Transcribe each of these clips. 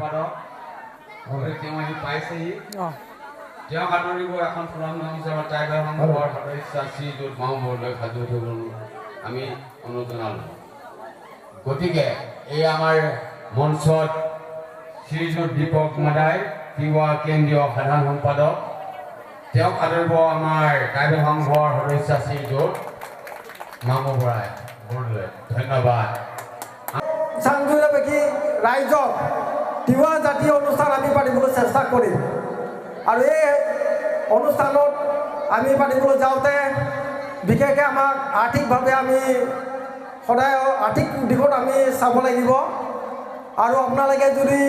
সম্পাদক তেওঁ আহি পাইছেহি তেওঁক আদৰিব এখন সুনাম গামোচা ট্ৰাইবেল সংঘৰ সদস্য শ্ৰীযুত মাহমুদলৈ সাজু থবলৈ আমি অনুৰোধ জনালোঁ। গতিকে এই আমাৰ মঞ্চত শ্ৰীযুত দীপক মাদাই তিৱা কেন্দ্ৰীয় সাধাৰণ সম্পাদক তেওঁক আদৰিব আমাৰ ট্ৰাইবেল সংঘৰ সদস্য শ্ৰীযুত মামু বৰাই বৰদলৈ। ধন্যবাদ। চাংজুৰিবাসী ৰাইজক তিৱা জাতীয় অনুষ্ঠান আমি পাতিবলৈ চেষ্টা কৰিম আৰু এই অনুষ্ঠানত আমি পাতিবলৈ যাওঁতে বিশেষকৈ আমাক আৰ্থিকভাৱে আমি সদায় আৰ্থিক দিশত আমি চাব লাগিব আৰু আপোনালোকে যদি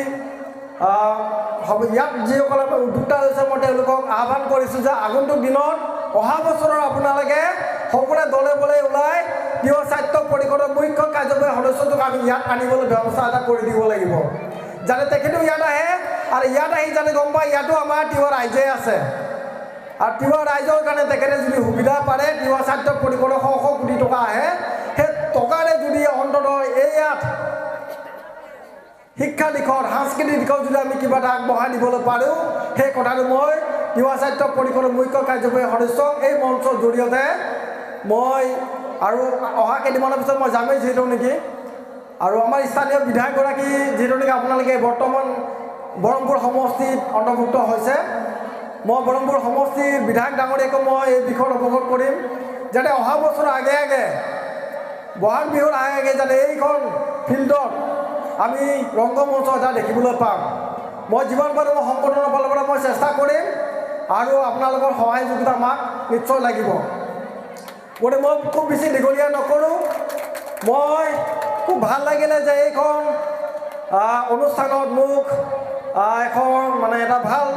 ইয়াত যিসকলে উদ্যোক্তা হৈছে মই তেওঁলোকক আহ্বান কৰিছোঁ যে আগন্তুক দিনত অহা বছৰৰ আপোনালোকে সকলোৱে দলে বলে ওলাই তিৱা সাহিত্য পৰিষদৰ মুখ্য কাৰ্যবাহী সদস্যটোক আমি ইয়াত আনিবলৈ ব্যৱস্থা এটা কৰি দিব লাগিব যাতে তেখেতেও ইয়াত আহে আৰু ইয়াত আহি যাতে গম পায় ইয়াতো আমাৰ তিৱা ৰাইজে আছে আৰু তিৱা ৰাইজৰ কাৰণে তেখেতে যদি সুবিধা পাৰে তিৱা সাহিত্য পৰিষদৰ শ শ কোটি টকা আহে সেই টকাৰে যদি অন্ততঃ এই ইয়াত শিক্ষা দিশত সাংস্কৃতিক দিশত যদি আমি কিবা এটা আগবঢ়াই দিবলৈ পাৰোঁ সেই কথাটো মই তিৱা সাহিত্য পৰিষদৰ মুখ্য কাৰ্যবাহী সদস্যক এই মঞ্চৰ জৰিয়তে মই আৰু অহা কেইদিনমানৰ পিছত মই যামেই যিহেতু নেকি আৰু আমাৰ স্থানীয় বিধায়কগৰাকী যিহেতু নেকি আপোনালোকে বৰ্তমান বৰমপুৰ সমষ্টিত অন্তৰ্ভুক্ত হৈছে মই বৰমপুৰ সমষ্টিৰ বিধায়ক ডাঙৰীয়াকো মই এই বিষয়ত অৱগত কৰিম যাতে অহা বছৰৰ আগে আগে বহাগ বিহুৰ আগে আগে যাতে এইখন ফিল্ডত আমি ৰংগমঞ্চ এটা দেখিবলৈ পাম মই যিমান পাৰোঁ মই সংগঠনৰ ফালৰ পৰা মই চেষ্টা কৰিম আৰু আপোনালোকৰ সহায় যোগিতা আমাক নিশ্চয় লাগিব গতিকে মই খুব বেছি দীঘলীয়া নকৰোঁ মই খুব ভাল লাগিলে যে এইখন অনুষ্ঠানত মোক এখন মানে এটা ভাল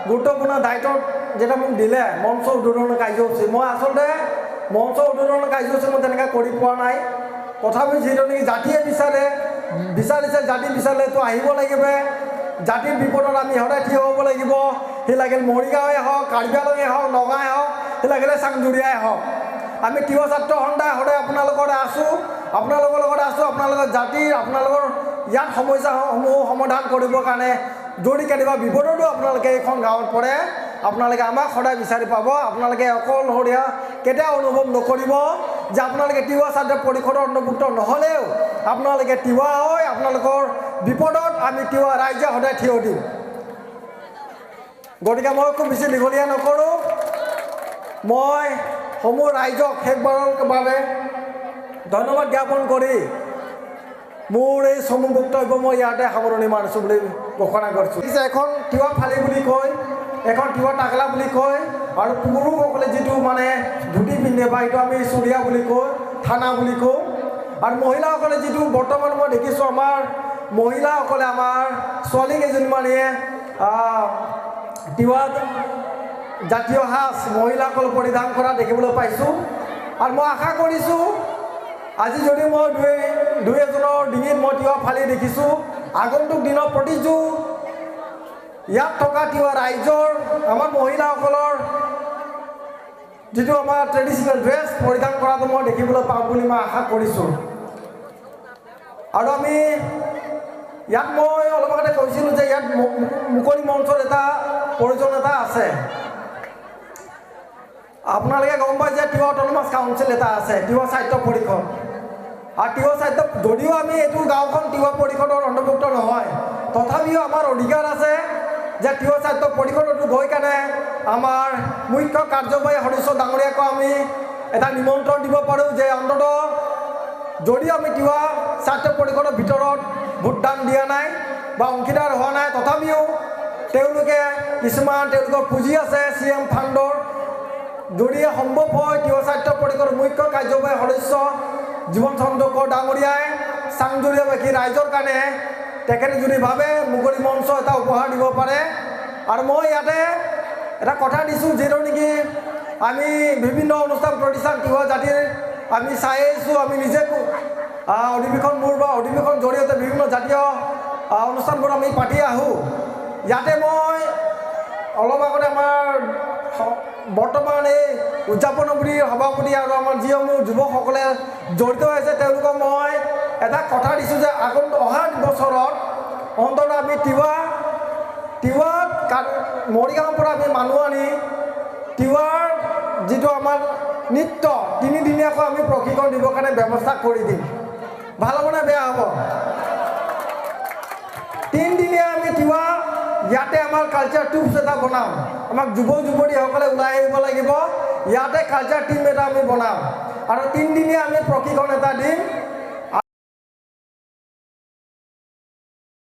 গুৰুত্বপূৰ্ণ দায়িত্বত যেতিয়া মোক দিলে মঞ্চ উদ্বোধনৰ কাৰ্যসূচী মই আচলতে মঞ্চ উদ্বোধনৰ কাৰ্যসূচী মই তেনেকৈ কৰি পোৱা নাই তথাপি যিহেতু নেকি জাতিয়ে বিচাৰিছে জাতি বিচাৰিলেতো আহিব লাগিব জাতিৰ বিপদত আমি সদায় থিয় হ'ব লাগিব সি লাগিল মৰিগাঁৱে হওক কাৰ্বি আংলঙে হওক নগাঁৱে হওক সি লাগিলে চাংজুৰিয়াই হওক আমি তিৱা ছাত্ৰ সন্থাই সদায় আপোনালোকৰ আছোঁ আপোনালোকৰ লগত আছোঁ আপোনালোকৰ জাতিৰ আপোনালোকৰ ইয়াত সমস্যাসমূহ সমাধান কৰিবৰ কাৰণে যদি কেতিয়াবা বিপদতো আপোনালোকে এইখন গাঁৱত পৰে আপোনালোকে আমাক সদায় বিচাৰি পাব আপোনালোকে অকলশৰীয়া কেতিয়াও অনুভৱ নকৰিব যে আপোনালোকে তিৱা সাহিত্য পৰিষদৰ অন্তৰ্ভুক্ত নহ'লেও আপোনালোকে তিৱা হয় আপোনালোকৰ বিপদত আমি তিৱা ৰাইজে সদায় থিয় দিম গতিকে মই খুব বেছি দীঘলীয়া নকৰোঁ মই সমূহ ৰাইজক শেষবাৰৰ বাবে ধন্যবাদ জ্ঞাপন কৰি মোৰ এই সমূহ বক্তব্য মই ইয়াতে সামৰণি মাৰিছোঁ বুলি ঘোষণা কৰিছোঁ এখন তিৱা ফালি বুলি কয় এখন তিৱা টাকলা বুলি কয় আৰু পুৰুষসকলে যিটো মানে ধুতি পিন্ধে বা এইটো আমি চুৰিয়া বুলি কওঁ থানা বুলি কওঁ আৰু মহিলাসকলে যিটো বৰ্তমান মই দেখিছোঁ আমাৰ মহিলাসকলে আমাৰ ছোৱালী কেইজনীমানীয়ে তিৱা জাতীয় সাজ মহিলাসকল পৰিধান কৰা দেখিবলৈ পাইছোঁ আৰু মই আশা কৰিছোঁ আজি যদি মই দুই এজনৰ ডিঙিত মই তিৱা ফালি দেখিছোঁ আগন্তুক দিনৰ প্ৰতিটো ইয়াত থকা তিৱা ৰাইজৰ আমাৰ মহিলাসকলৰ যিটো আমাৰ ট্ৰেডিশ্যনেল ড্ৰেছ পৰিধান কৰাটো মই দেখিবলৈ পাম বুলি মই আশা কৰিছোঁ আৰু আমি ইয়াত মই অলপ আগতে কৈছিলোঁ যে ইয়াত মুকলি মঞ্চৰ এটা প্ৰয়োজনীয়তা আছে আপোনালোকে গম পায় যে তিৱা অট'নমাছ কাউন্সিল এটা আছে তিৱা সাহিত্য পৰিষদ আৰু তিৱা সাহিত্য যদিও আমি এইটো গাঁওখন তিৱা পৰিষদৰ অন্তৰ্ভুক্ত নহয় তথাপিও আমাৰ অধিকাৰ আছে যে তিৱা সাহিত্য পৰিষদতো গৈ কেনে আমাৰ মুখ্য কাৰ্যবাহী সদস্য ডাঙৰীয়াকো আমি এটা নিমন্ত্ৰণ দিব পাৰোঁ যে অন্ততঃ যদিও আমি তিৱা সাহিত্য পৰিষদৰ ভিতৰত ভোটদান দিয়া নাই বা অংশীদাৰ হোৱা নাই তথাপিও তেওঁলোকে কিছুমান তেওঁলোকৰ পুঁজি আছে CM ফাণ্ডৰ যদি সম্ভৱ হয় তিৱা সাহিত্য পৰিষদৰ মুখ্য কাৰ্যবাহী সদস্য জীৱন চন্দ্ৰ ডাঙৰীয়াই চাংজুৰিয়াবাসী ৰাইজৰ কাৰণে তেখেতে যদি ভাবে মুকলি মঞ্চ এটা উপহাৰ দিব পাৰে আৰু মই ইয়াতে এটা কথা দিছোঁ যিটো নেকি আমি বিভিন্ন অনুষ্ঠান প্ৰতিষ্ঠান তিৱা জাতিৰ আমি চাই আহিছোঁ আমি নিজে অধিৱেশন মোৰ বা অধিৱেশন জৰিয়তে বিভিন্ন জাতীয় অনুষ্ঠানবোৰ আমি পাতি আহোঁ ইয়াতে মই অলপ আগতে আমাৰ বৰ্তমান এই উদযাপন সমিতিৰ সভাপতি আৰু আমাৰ যিসমূহ যুৱকসকলে জড়িত হৈছে তেওঁলোকক মই এটা কথা দিছোঁ যে অহা বছৰত অন্তত আমি তিৱাত মৰিগাঁৱৰ পৰা আমি মানুহ আনি তিৱাৰ যিটো আমাৰ নৃত্য 3 দিনীয়াকৈ আমি প্ৰশিক্ষণ দিবৰ কাৰণে ব্যৱস্থা কৰি দিম। ভাল হ'বনে বেয়া হ'ব? 3 দিনীয়া আমি তিৱা ইয়াতে আমাৰ কালচাৰ ট্ৰুপছ এটা বনাম। আমাক যুৱতীসকলে ওলাই আহিব লাগিব, ইয়াতে কালচাৰ টিম এটা আমি বনাম আৰু 3 দিনীয়া আমি প্ৰশিক্ষণ এটা দিম।